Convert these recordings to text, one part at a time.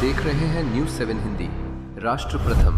देख रहे हैं न्यूज़ 7 हिंदी, राष्ट्र प्रथम।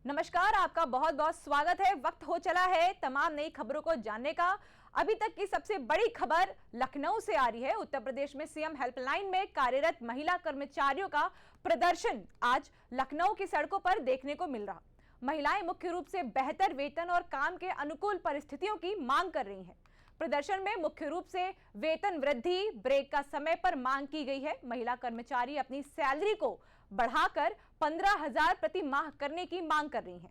नमस्कार, आपका बहुत बहुत स्वागत है। वक्त हो चला है तमाम नई खबरों को जानने का। अभी तक की सबसे बड़ी खबर लखनऊ से आ रही है। उत्तर प्रदेश में सीएम हेल्पलाइन में कार्यरत महिला कर्मचारियों का प्रदर्शन आज लखनऊ की सड़कों पर देखने को मिल रहा। महिलाएं मुख्य रूप से बेहतर वेतन और काम के अनुकूल परिस्थितियों की मांग कर रही हैं। प्रदर्शन में मुख्य रूप से वेतन वृद्धि, ब्रेक का समय पर मांग की गई है। महिला कर्मचारी अपनी सैलरी को बढ़ाकर 15,000 प्रति माह करने की मांग कर रही हैं।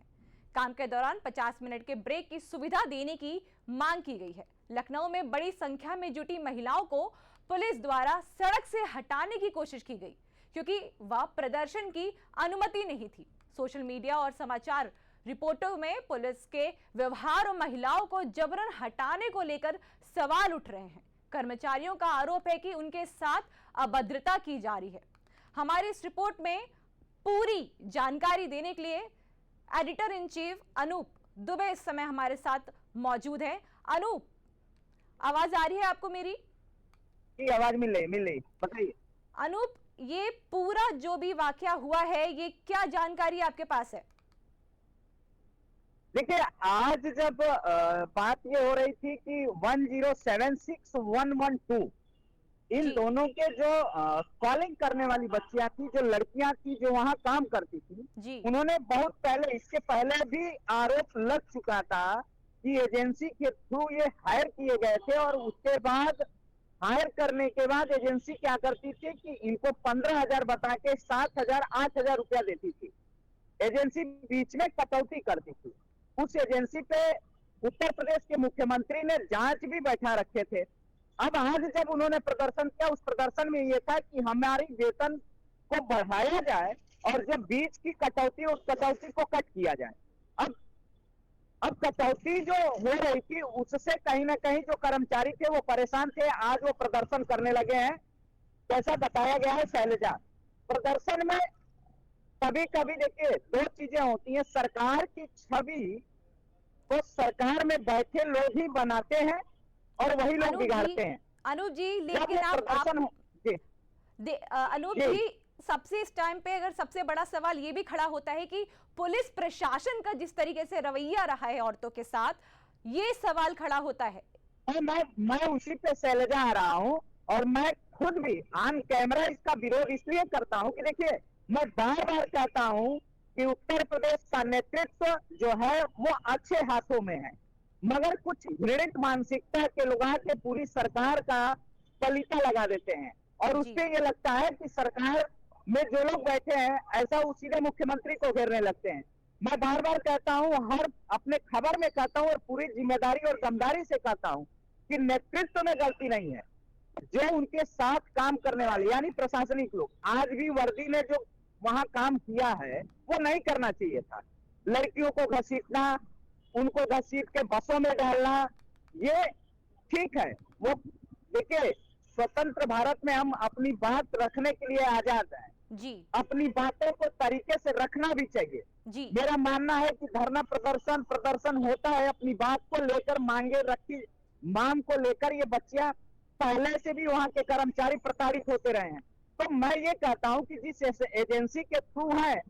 काम के दौरान 50 मिनट के ब्रेक की सुविधा देने की मांग की गई है। लखनऊ में बड़ी संख्या में जुटी महिलाओं को पुलिस द्वारा सड़क से हटाने की कोशिश की गई, क्योंकि वह प्रदर्शन की अनुमति नहीं थी। सोशल मीडिया और समाचार रिपोर्टों में पुलिस के व्यवहार और महिलाओं को जबरन हटाने को लेकर सवाल उठ रहे हैं। कर्मचारियों का आरोप है कि उनके साथ अभद्रता की जा रही है। हमारी इस रिपोर्ट में पूरी जानकारी देने के लिए editor in chief Anoop Dubey इस समय हमारे साथ मौजूद है। अनूप, आवाज आ रही है आपको मेरी? जी, आवाज मिल रही, बताइए। अनूप, ये पूरा जो भी वाकया हुआ है, ये क्या जानकारी आपके पास है? देखिए, आज जब बात ये हो रही थी कि 1076112 इन दोनों के जो कॉलिंग करने वाली बच्चियां थी, जो लड़कियां थी, जो वहां काम करती थी, उन्होंने बहुत पहले, इसके पहले भी आरोप लग चुका था कि एजेंसी के थ्रू ये हायर किए गए थे और उसके बाद हायर करने के बाद एजेंसी क्या करती थी कि इनको 15,000 बता के 7,000 8,000 रुपया देती थी। एजेंसी बीच में कटौती करती थी। उस एजेंसी पे उत्तर प्रदेश के मुख्यमंत्री ने जांच भी बैठा रखे थे। अब आज जब उन्होंने प्रदर्शन किया, उस प्रदर्शन में ये था कि हमारी वेतन को बढ़ाया जाए और जब बीच की कटौती, उस कटौती को कट किया जाए। अब कटौती जो हो रही थी, उससे कहीं ना कहीं जो कर्मचारी थे वो परेशान थे। आज वो प्रदर्शन करने लगे हैं। जैसा बताया गया है शैलजा, प्रदर्शन में कभी कभी देखिए दो चीजें होती हैं। सरकार की छवि को सरकार में बैठे लोग ही बनाते हैं और वही लोग बिगाड़ते हैं। अनूप जी, लेकिन अनूप जी, सबसे इस टाइम पे अगर सबसे बड़ा सवाल ये भी खड़ा होता है कि पुलिस प्रशासन का जिस तरीके से रवैया रहा है औरतों के साथ, ये सवाल खड़ा होता है। मैं उसी पे शैलजा आ रहा हूँ और मैं खुद भी ऑन कैमरा इसका विरोध इसलिए करता हूँ कि देखिए, मैं बार बार कहता हूँ कि उत्तर प्रदेश का नेतृत्व जो है वो अच्छे हाथों में है, मगर कुछ घृणित मानसिकता के लोग आके पूरी सरकार का पलीता लगा देते हैं और उससे ये लगता है कि सरकार में जो लोग बैठे हैं ऐसा वो सीधे मुख्यमंत्री को घेरने लगते हैं। मैं बार बार कहता हूँ, हर अपने खबर में कहता हूँ और पूरी जिम्मेदारी और दमदारी से कहता हूँ कि नेतृत्व में गलती नहीं है। जो उनके साथ काम करने वाले यानी प्रशासनिक लोग, आज भी वर्दी ने जो वहां काम किया है वो नहीं करना चाहिए था। लड़कियों को घसीटना, उनको घसीट के बसों में डालना, ये ठीक है। वो देखिए, स्वतंत्र भारत में हम अपनी बात रखने के लिए आजाद हैं जी। अपनी बातों को तरीके से रखना भी चाहिए जी। मेरा मानना है कि धरना प्रदर्शन होता है अपनी बात को लेकर, मांग को लेकर। ये बच्चियां पहले से भी वहां के कर्मचारी प्रताड़ित होते रहे हैं। तो मैं ये कहता हूं कि जिस एजेंसी के थ्रू है,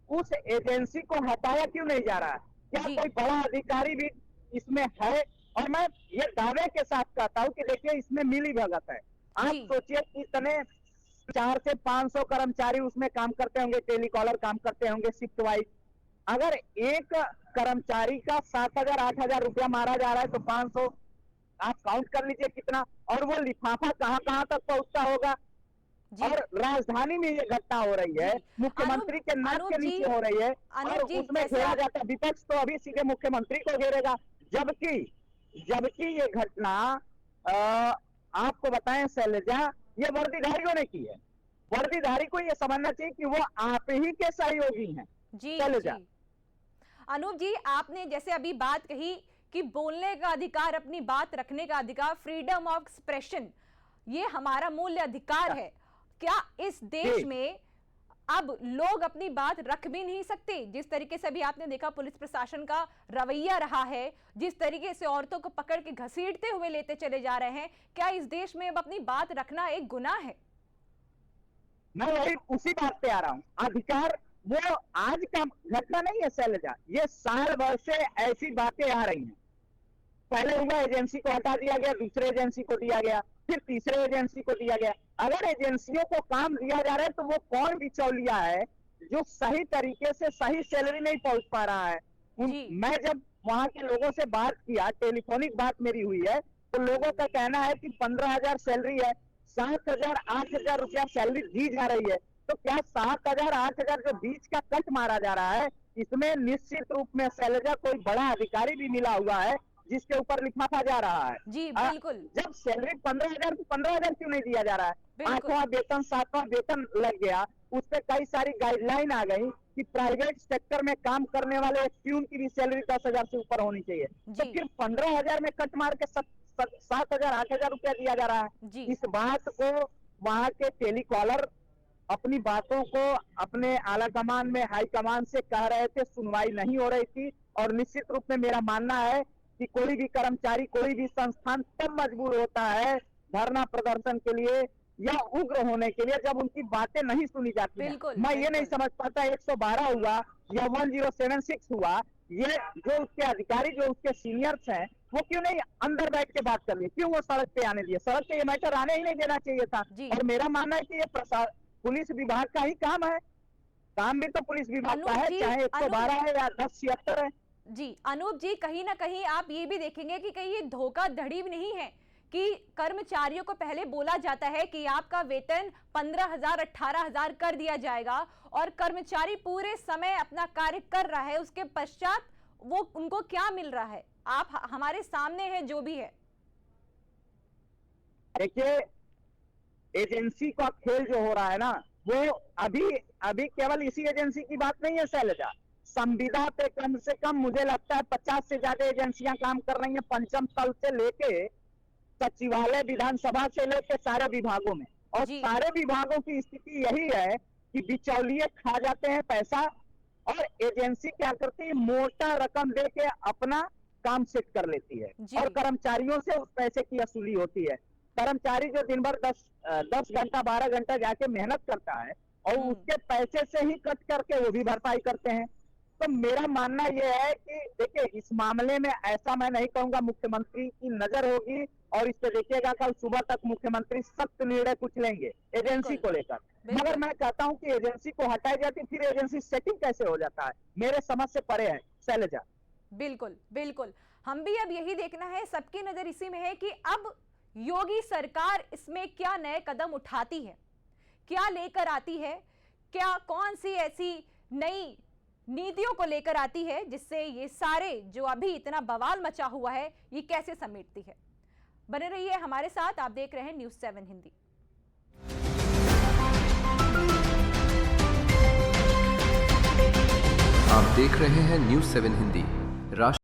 उस एजेंसी को हटाया क्यों नहीं जा रहा है? क्या कोई बड़ा अधिकारी भी इसमें है? और मैं ये दावे के साथ कहता हूं कि देखिए, इसमें मिली भगत है। आप सोचिए कि इतने 400 से 500 कर्मचारी उसमें काम करते होंगे, टेलीकॉलर काम करते होंगे शिफ्ट वाइज। अगर एक कर्मचारी का 7,000 8,000 रुपया मारा जा रहा है तो 500, आप काउंट कर लीजिए कितना। और वो लिफाफा कहां कहां तक पहुंचता होगा। और राजधानी में ये घटना हो रही है, मुख्यमंत्री के नाक के नीचे हो रही है और उसमें घेरा जाता है। विपक्ष तो अभी सीधे मुख्यमंत्री को घेरेगा, जबकि ये घटना आपको बताएं शैलजा, ये वर्दीधारियों ने की है। वर्दीधारी को ये समझना चाहिए कि वो आप ही के सहयोगी हैं जी। शैलजा, अनूप जी, आपने जैसे अभी बात कही कि बोलने का अधिकार, अपनी बात रखने का अधिकार, फ्रीडम ऑफ एक्सप्रेशन, ये हमारा मूल्य अधिकार है। क्या इस देश में अब लोग अपनी बात रख भी नहीं सकते? जिस तरीके से अभी आपने देखा पुलिस प्रशासन का रवैया रहा है, जिस तरीके से औरतों को पकड़ के घसीटते हुए लेते चले जा रहे हैं, क्या इस देश में अब अपनी बात रखना एक गुनाह है? मैं वही उसी बात पे आ रहा हूँ। अधिकार वो आज का घटना नहीं है शैलजा, ये साल भर से ऐसी बातें आ रही हैं। पहले हुआ एजेंसी को हटा दिया गया, दूसरे एजेंसी को दिया गया, फिर तीसरे एजेंसी को दिया गया। अगर एजेंसियों को काम दिया जा रहा है तो वो कौन बिचौलिया है जो सही तरीके से सही सैलरी नहीं पहुंच पा रहा है? मैं जब वहां के लोगों से बात किया, टेलीफोनिक बात मेरी हुई है, तो लोगों का कहना है कि 15,000 सैलरी है, 7,000 8,000 रुपया सैलरी दी जा रही है। तो क्या 7,000 8,000 जो बीच का कट मारा जा रहा है, इसमें निश्चित रूप में शैलजा कोई बड़ा अधिकारी भी मिला हुआ है जिसके ऊपर लिफाफा जा रहा है। जी बिल्कुल। जब सैलरी 15,000 तो 15,000 क्यों नहीं दिया जा रहा है? 8वां वेतन 7वां वेतन लग गया, उस पर कई सारी गाइडलाइन आ गई कि प्राइवेट सेक्टर में काम करने वाले एक प्यून की भी सैलरी 10,000 से ऊपर होनी चाहिए। तो फिर 15,000 में कट मार के 7,000 8,000 रुपया दिया जा रहा है। इस बात को वहां के टेलीकॉलर अपनी बातों को अपने आला कमान में हाई कमान से कह रहे थे, सुनवाई नहीं हो रही थी। और निश्चित रूप में मेरा मानना है कि कोई भी कर्मचारी, कोई भी संस्थान तब मजबूर होता है धरना प्रदर्शन के लिए या उग्र होने के लिए जब उनकी बातें नहीं सुनी जाती हैं। मैं ये नहीं समझ पाता 112 हुआ या 1076 हुआ, ये जो उसके अधिकारी, जो उसके सीनियर्स हैं, वो क्यों नहीं अंदर बैठ के बात कर लिए? क्यों वो सड़क पे आने दिए? सड़क पे ये मैटर आने ही नहीं देना चाहिए था। और मेरा मानना है कि ये पुलिस विभाग का ही काम है। काम भी तो पुलिस विभाग का है, चाहे 112 है या 1076 है। जी अनूप जी, कहीं ना कहीं आप ये भी देखेंगे कि कहीं ये धोखाधड़ी भी नहीं है कि कर्मचारियों को पहले बोला जाता है कि आपका वेतन 15,000 18,000 कर दिया जाएगा और कर्मचारी पूरे समय अपना कार्य कर रहा है, उसके पश्चात वो उनको क्या मिल रहा है? आप हमारे सामने है जो भी है। देखिए, एजेंसी का खेल जो हो रहा है ना, वो अभी केवल इसी एजेंसी की बात नहीं है शैलजा। संविदा पे कम से कम मुझे लगता है 50 से ज्यादा एजेंसियां काम कर रही हैं, पंचम तल से लेके सचिवालय, विधानसभा से लेके सारे विभागों में। और सारे विभागों की स्थिति यही है कि बिचौलिए खा जाते हैं पैसा और एजेंसी क्या करती है, मोटा रकम दे के अपना काम सेट कर लेती है और कर्मचारियों से उस पैसे की वसूली होती है। कर्मचारी जो दिन भर 10 घंटा 12 घंटा जाके मेहनत करता है और उसके पैसे से ही कट करके वो भी भरपाई करते हैं। तो मेरा मानना यह है कि देखिए, इस मामले में ऐसा मैं नहीं कहूंगा, मुख्यमंत्री की नजर होगी और इस पे देखिएगा कल सुबह तक मुख्यमंत्री सख्त निर्णय कुछ लेंगे एजेंसी को लेकर। मगर मैं चाहता हूं कि एजेंसी को हटाई जाती, फिर एजेंसी सेटिंग कैसे हो जाता है, मेरे समझ से परे है शैलजा। बिल्कुल बिल्कुल, हम भी अब यही देखना है, सबकी नजर इसी में है कि अब योगी सरकार इसमें क्या नए कदम उठाती है, क्या लेकर आती है, क्या कौन सी ऐसी नई नीतियों को लेकर आती है जिससे ये सारे जो अभी इतना बवाल मचा हुआ है ये कैसे समेटती है। बने रहिए हमारे साथ, आप देख रहे हैं न्यूज़ 7 हिंदी। आप देख रहे हैं न्यूज़ 7 हिंदी।